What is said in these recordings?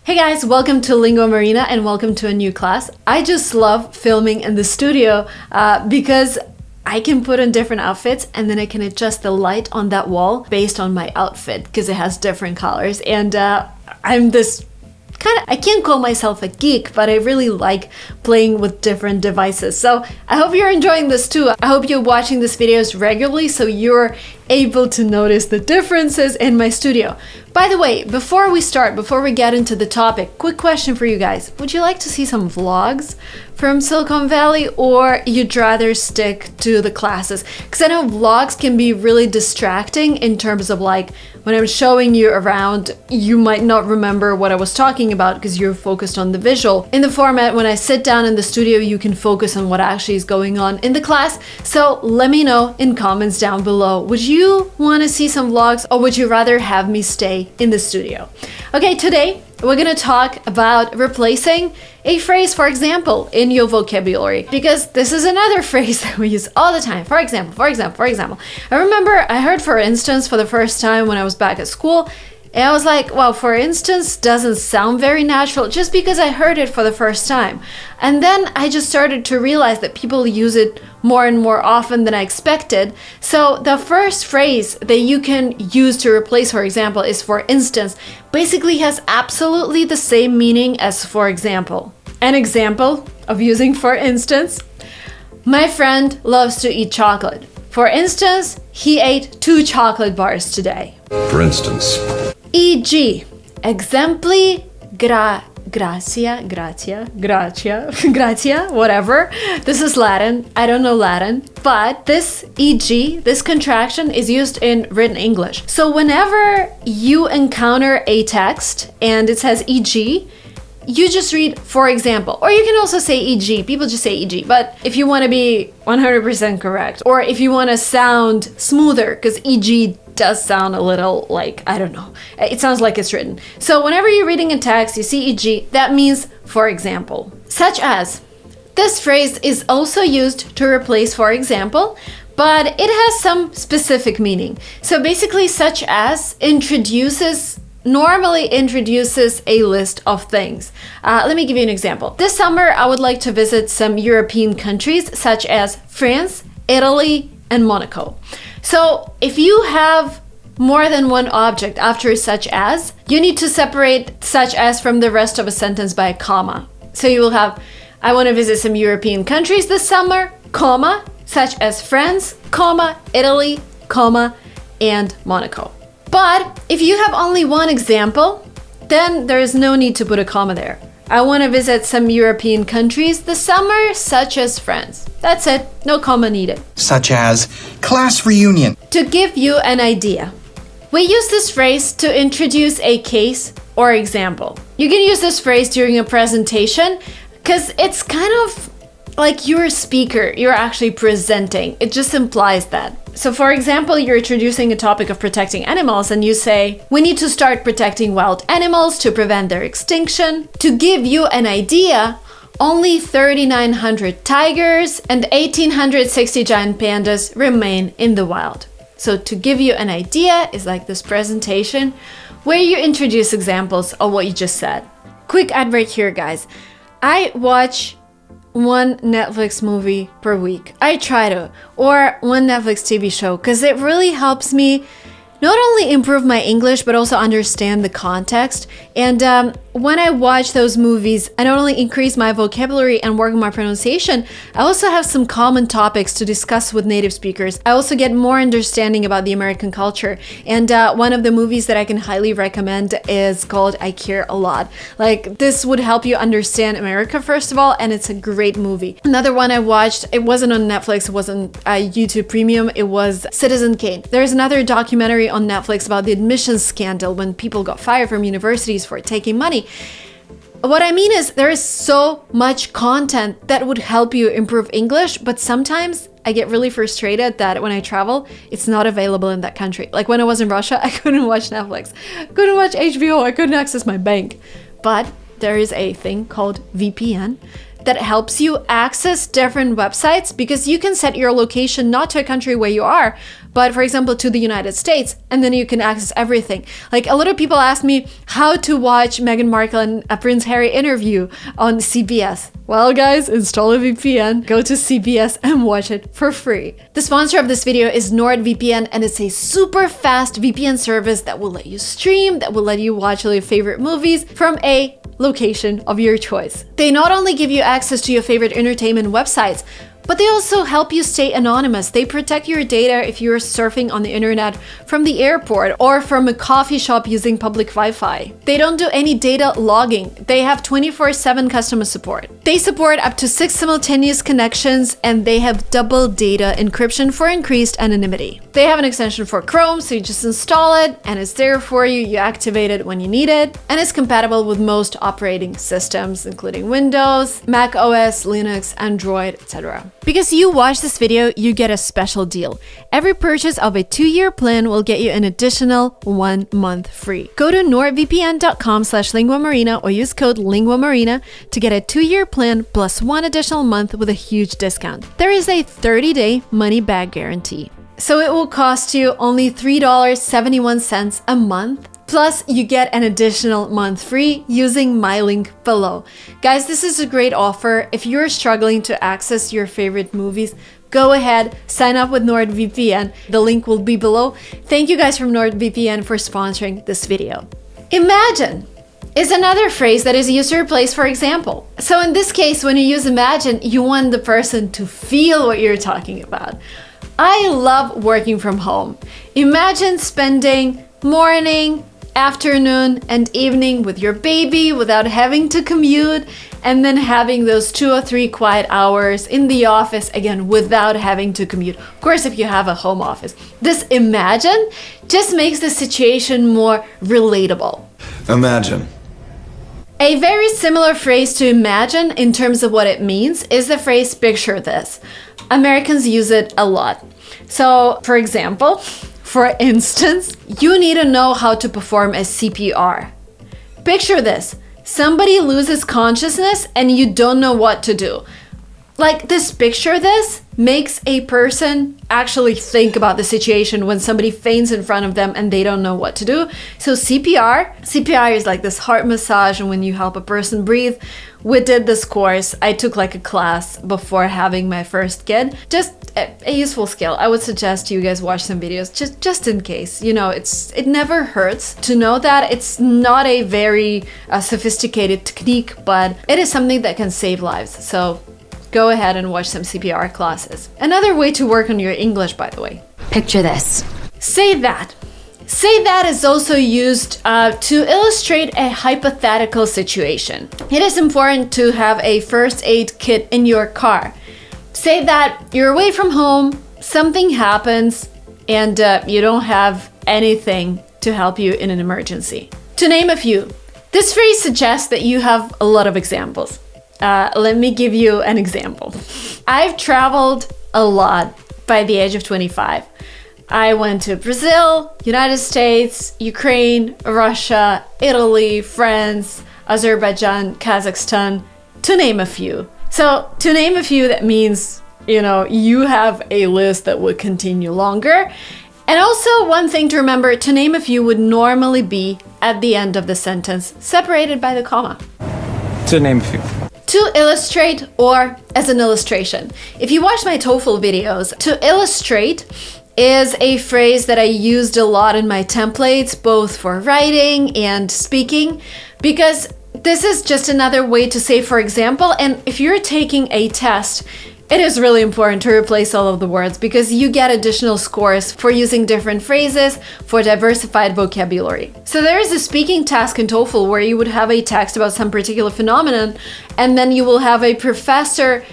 Hey guys, welcome to Lingua Marina and welcome to a new class. I just love filming in the studio because I can put on different outfits and then I can adjust the light on that wall based on my outfit because it has different colors. And I'm this I can't call myself a geek, but I really like playing with different devices. So I hope you're enjoying this too. I hope you're watching these videos regularly so you're able to notice the differences in my studio. By the way, before we get into the topic, quick question for you guys. Would you like to see some vlogs from Silicon Valley, or you'd rather stick to the classes? Because I know vlogs can be really distracting in terms of like when I'm showing you around, you might not remember what I was talking about because you're focused on the visual. In the format, when I sit down in the studio, you can focus on what actually is going on in the class. So let me know in comments down below. Would you want to see some vlogs, or would you rather have me stay in the studio? Okay, today we're gonna talk about replacing a phrase, for example, in your vocabulary, because this is another phrase that we use all the time. For example. I remember I heard for instance for the first time when I was back at school, and I was like, well, for instance doesn't sound very natural just because I heard it for the first time. And then I just started to realize that people use it more and more often than I expected. So the first phrase that you can use to replace for example is for instance. Basically has absolutely the same meaning as for example. An example of using for instance: my friend loves to eat chocolate. For instance, he ate 2 chocolate bars today. For instance. E.g. exempli gratia, whatever. This is Latin. I don't know Latin, but this e.g., this contraction is used in written English. So whenever you encounter a text and it says e.g., you just read for example, or you can also say e.g. People just say e.g. But if you want to be 100% correct, or if you want to sound smoother, because e.g. does sound a little like, I don't know, it sounds like it's written. So whenever you're reading a text, you see e.g., that means for example. Such as. This phrase is also used to replace for example, but it has some specific meaning. So basically such as normally introduces a list of things. Let me give you an example. This summer, I would like to visit some European countries such as France, Italy, and Monaco. So if you have more than one object after such as, you need to separate such as from the rest of a sentence by a comma. So you will have, I want to visit some European countries this summer, comma, such as France, comma, Italy, comma, and Monaco. But if you have only one example, then there is no need to put a comma there. I want to visit some European countries this summer, such as France. That's it, no comma needed. Such as class reunion. To give you an idea, we use this phrase to introduce a case or example. You can use this phrase during a presentation because it's kind of like you're a speaker, you're actually presenting. It just implies that. So for example, you're introducing a topic of protecting animals and you say, we need to start protecting wild animals to prevent their extinction. To give you an idea, only 3,900 tigers and 1,860 giant pandas remain in the wild. So to give you an idea is like this presentation where you introduce examples of what you just said. Quick advert here, guys. I watch one Netflix movie per week. I try to, or one Netflix TV show, because it really helps me not only improve my English, but also understand the context. And when I watch those movies, I not only increase my vocabulary and work on my pronunciation, I also have some common topics to discuss with native speakers. I also get more understanding about the American culture. And one of the movies that I can highly recommend is called I Care a Lot. Like, this would help you understand America, first of all, and it's a great movie. Another one I watched, it wasn't on Netflix, it wasn't YouTube Premium, it was Citizen Kane. There's another documentary on Netflix about the admissions scandal when people got fired from universities for taking money. What I mean is there is so much content that would help you improve English, but sometimes I get really frustrated that when I travel, it's not available in that country. Like when I was in Russia, I couldn't watch Netflix, couldn't watch HBO, I couldn't access my bank. But there is a thing called VPN that helps you access different websites because you can set your location not to a country where you are, but for example to the United States, and then you can access everything. Like a lot of people ask me how to watch Meghan Markle and Prince Harry interview on CBS. Well guys, install a VPN, go to CBS and watch it for free. The sponsor of this video is NordVPN, and it's a super fast VPN service that will let you stream, that will let you watch all your favorite movies from a location of your choice. They not only give you access to your favorite entertainment websites, but they also help you stay anonymous. They protect your data if you're surfing on the internet from the airport or from a coffee shop using public Wi-Fi. They don't do any data logging. They have 24/7 customer support. They support up to 6 simultaneous connections, and they have double data encryption for increased anonymity. They have an extension for Chrome, so you just install it and it's there for you. You activate it when you need it, and it's compatible with most operating systems, including Windows, Mac OS, Linux, Android, etc. Because you watch this video, you get a special deal. Every purchase of a 2-year plan will get you an additional 1 month free. Go to nordvpn.com/linguamarina or use code linguamarina to get a 2-year plan plus 1 additional month with a huge discount. There is a 30-day money-back guarantee. So it will cost you only $3.71 a month. Plus, you get an additional month free using my link below. Guys, this is a great offer. If you're struggling to access your favorite movies, go ahead, sign up with NordVPN. The link will be below. Thank you guys from NordVPN for sponsoring this video. Imagine is another phrase that is used to replace for example. So in this case, when you use imagine, you want the person to feel what you're talking about. I love working from home. Imagine spending morning, afternoon, and evening with your baby without having to commute, and then having those 2 or 3 quiet hours in the office again without having to commute. Of course, if you have a home office. This imagine just makes the situation more relatable. Imagine. A very similar phrase to imagine in terms of what it means is the phrase picture this. Americans use it a lot. So, for example, for instance, you need to know how to perform a CPR. Picture this. Somebody loses consciousness and you don't know what to do. Like this picture this makes a person actually think about the situation when somebody faints in front of them and they don't know what to do. So CPR is like this heart massage, and when you help a person breathe. We did this course. I took like a class before having my first kid. Just a useful skill. I would suggest you guys watch some videos just in case. You know, it never hurts to know that. It's not a very sophisticated technique, but it is something that can save lives. So go ahead and watch some CPR classes. Another way to work on your English, by the way. Picture this. Say that. Say that is also used to illustrate a hypothetical situation. It is important to have a first aid kit in your car. Say that you're away from home, something happens, and you don't have anything to help you in an emergency. To name a few, this phrase suggests that you have a lot of examples. Let me give you an example. I've traveled a lot by the age of 25. I went to Brazil, United States, Ukraine, Russia, Italy, France, Azerbaijan, Kazakhstan, to name a few. So to name a few, that means, you know, you have a list that would continue longer. And also one thing to remember, to name a few would normally be at the end of the sentence, separated by the comma. To name a few. To illustrate or as an illustration. If you watch my TOEFL videos, to illustrate is a phrase that I used a lot in my templates, both for writing and speaking, because this is just another way to say, for example, and if you're taking a test, it is really important to replace all of the words because you get additional scores for using different phrases for diversified vocabulary. So there is a speaking task in TOEFL where you would have a text about some particular phenomenon, and then you will have a professor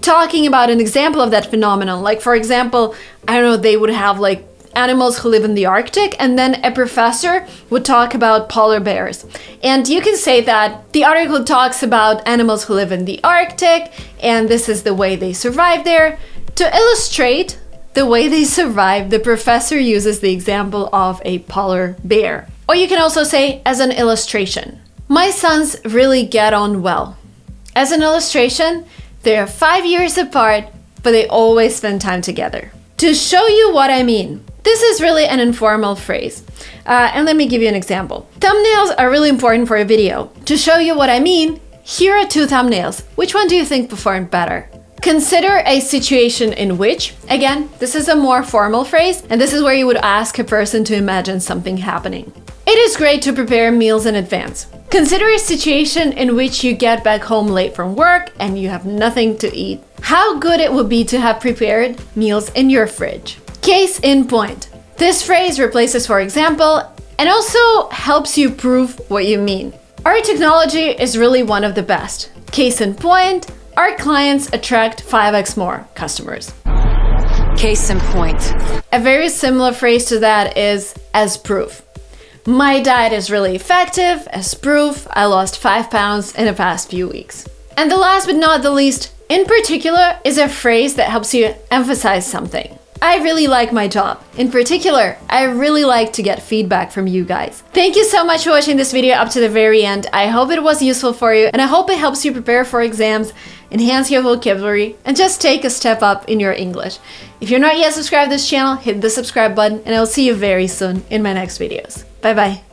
talking about an example of that phenomenon. Like, for example, I don't know, they would have like animals who live in the Arctic, and then a professor would talk about polar bears. And you can say that the article talks about animals who live in the Arctic, and this is the way they survive there. To illustrate the way they survive, the professor uses the example of a polar bear. Or you can also say, as an illustration, my sons really get on well. As an illustration, they are 5 years apart, but they always spend time together. To show you what I mean, This is really an informal phrase. And let me give you an example. Thumbnails are really important for a video. To show you what I mean, here are 2 thumbnails. Which one do you think performed better? Consider a situation in which, again, this is a more formal phrase, and this is where you would ask a person to imagine something happening. It is great to prepare meals in advance. Consider a situation in which you get back home late from work and you have nothing to eat. How good it would be to have prepared meals in your fridge. Case in point. This phrase replaces for example and also helps you prove what you mean. Our technology is really one of the best. Case in point, our clients attract 5x more customers. Case in point. A very similar phrase to that is as proof. My diet is really effective. As proof, I lost 5 pounds in the past few weeks. And the last but not the least, in particular, is a phrase that helps you emphasize something. I really like my job. In particular, I really like to get feedback from you guys. Thank you so much for watching this video up to the very end. I hope it was useful for you and I hope it helps you prepare for exams, enhance your vocabulary, and just take a step up in your English. If you're not yet subscribed to this channel, hit the subscribe button and I'll see you very soon in my next videos. Bye bye.